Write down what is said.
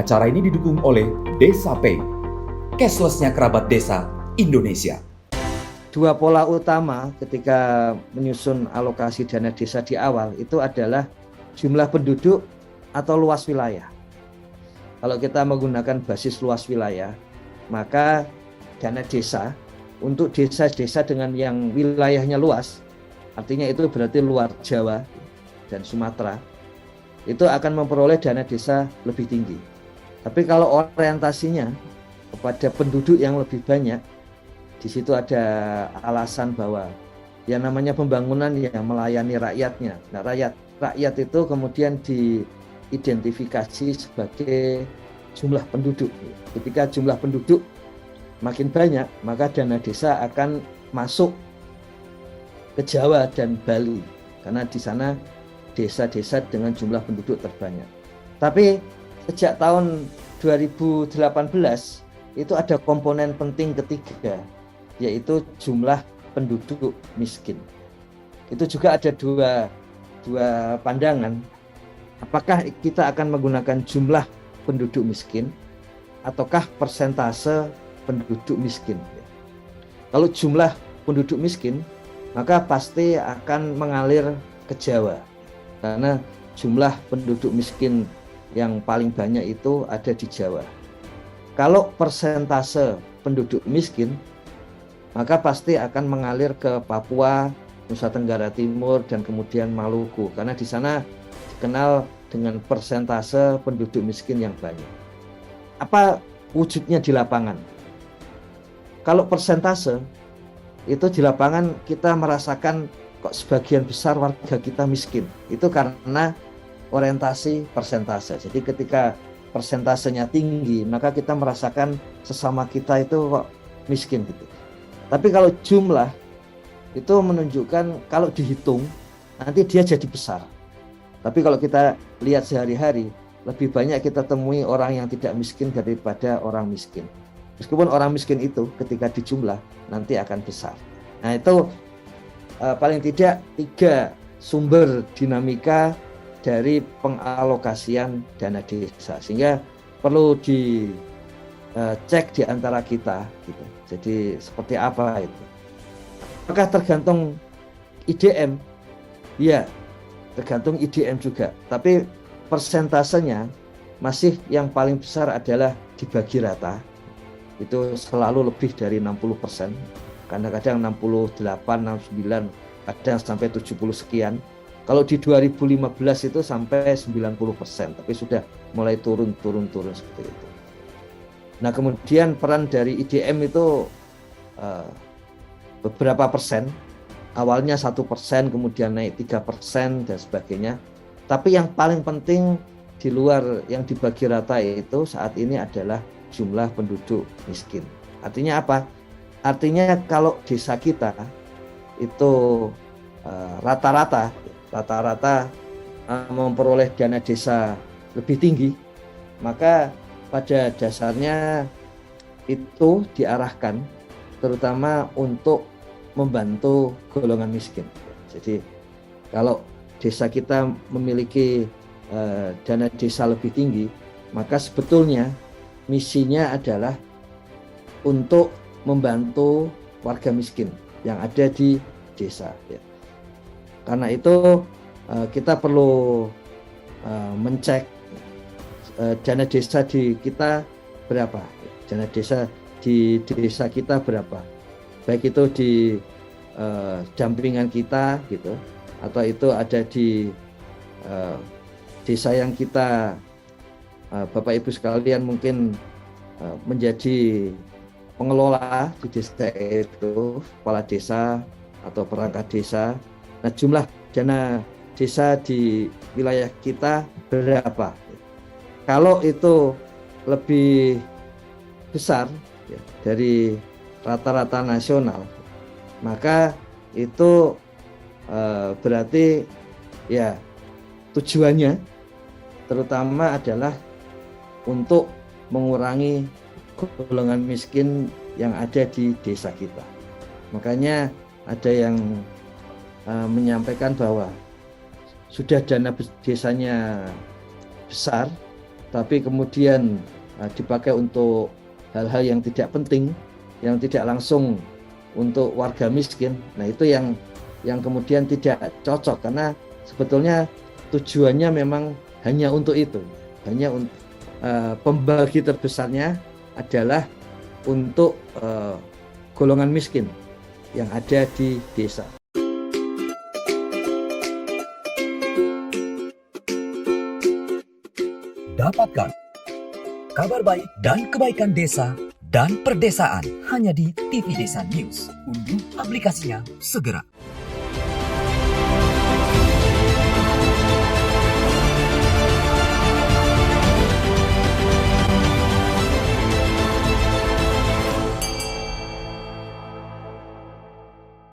Acara ini didukung oleh Desa Pay, cashless-nya kerabat desa Indonesia. Dua pola utama ketika menyusun alokasi dana desa di awal itu adalah jumlah penduduk atau luas wilayah. Kalau kita menggunakan basis luas wilayah, maka dana desa untuk desa-desa dengan yang wilayahnya luas, artinya itu berarti luar Jawa dan Sumatera, itu akan memperoleh dana desa lebih tinggi. Tapi kalau orientasinya kepada penduduk yang lebih banyak, di situ ada alasan bahwa yang namanya pembangunan yang melayani rakyatnya. Nah, rakyat itu kemudian diidentifikasi sebagai jumlah penduduk. Ketika jumlah penduduk makin banyak, maka dana desa akan masuk ke Jawa dan Bali, karena di sana desa-desa dengan jumlah penduduk terbanyak. Tapi sejak tahun 2018 itu ada komponen penting ketiga, yaitu jumlah penduduk miskin. Itu juga ada dua pandangan. Apakah kita akan menggunakan jumlah penduduk miskin ataukah persentase penduduk miskin? Kalau jumlah penduduk miskin, maka pasti akan mengalir ke Jawa, karena jumlah penduduk miskin yang paling banyak itu ada di Jawa. Kalau persentase penduduk miskin, maka pasti akan mengalir ke Papua, Nusa Tenggara Timur, dan kemudian Maluku, karena di sana dikenal dengan persentase penduduk miskin yang banyak. Apa wujudnya di lapangan? Kalau persentase itu di lapangan kita merasakan kok sebagian besar warga kita miskin. Itu karena orientasi persentase. Jadi ketika persentasenya tinggi, maka kita merasakan sesama kita itu kok miskin gitu. Tapi kalau jumlah itu menunjukkan kalau dihitung nanti dia jadi besar. Tapi kalau kita lihat sehari-hari, lebih banyak kita temui orang yang tidak miskin daripada orang miskin. Meskipun orang miskin itu ketika dijumlah nanti akan besar. Nah itu paling tidak 3 sumber dinamika dari pengalokasian dana desa, sehingga perlu dicek di antara kita gitu. Jadi seperti apa itu? Apakah tergantung IDM? Ya, tergantung IDM juga. Tapi persentasenya masih yang paling besar adalah dibagi rata. Itu selalu lebih dari 60%. Kadang-kadang 68, 69, kadang sampai 70 sekian. Kalau di 2015 itu sampai 90%, tapi sudah mulai turun seperti itu. Nah, kemudian peran dari IDM itu beberapa persen. Awalnya 1%, kemudian naik 3% dan sebagainya. Tapi yang paling penting di luar yang dibagi rata itu saat ini adalah jumlah penduduk miskin. Artinya apa? Artinya kalau desa kita itu rata-rata memperoleh dana desa lebih tinggi, maka pada dasarnya itu diarahkan terutama untuk membantu golongan miskin. Jadi kalau desa kita memiliki dana desa lebih tinggi, maka sebetulnya misinya adalah untuk membantu warga miskin yang ada di desa. Karena itu kita perlu mencek dana desa di kita berapa, dana desa di desa kita berapa, baik itu di dampingan kita gitu, atau itu ada di desa yang kita Bapak Ibu sekalian mungkin menjadi pengelola di desa itu, kepala desa atau perangkat desa. Nah, jumlah dana desa di wilayah kita berapa? Kalau itu lebih besar ya, dari rata-rata nasional, maka itu berarti ya tujuannya terutama adalah untuk mengurangi golongan miskin yang ada di desa kita. Makanya ada yang menyampaikan bahwa sudah dana desanya besar, tapi kemudian dipakai untuk hal-hal yang tidak penting, yang tidak langsung untuk warga miskin. Nah, itu yang kemudian tidak cocok, karena sebetulnya tujuannya memang hanya untuk itu. Hanya pembagi terbesarnya adalah untuk golongan miskin yang ada di desa. Dapatkan kabar baik dan kebaikan desa dan perdesaan hanya di TV Desa News. Unduh aplikasinya segera.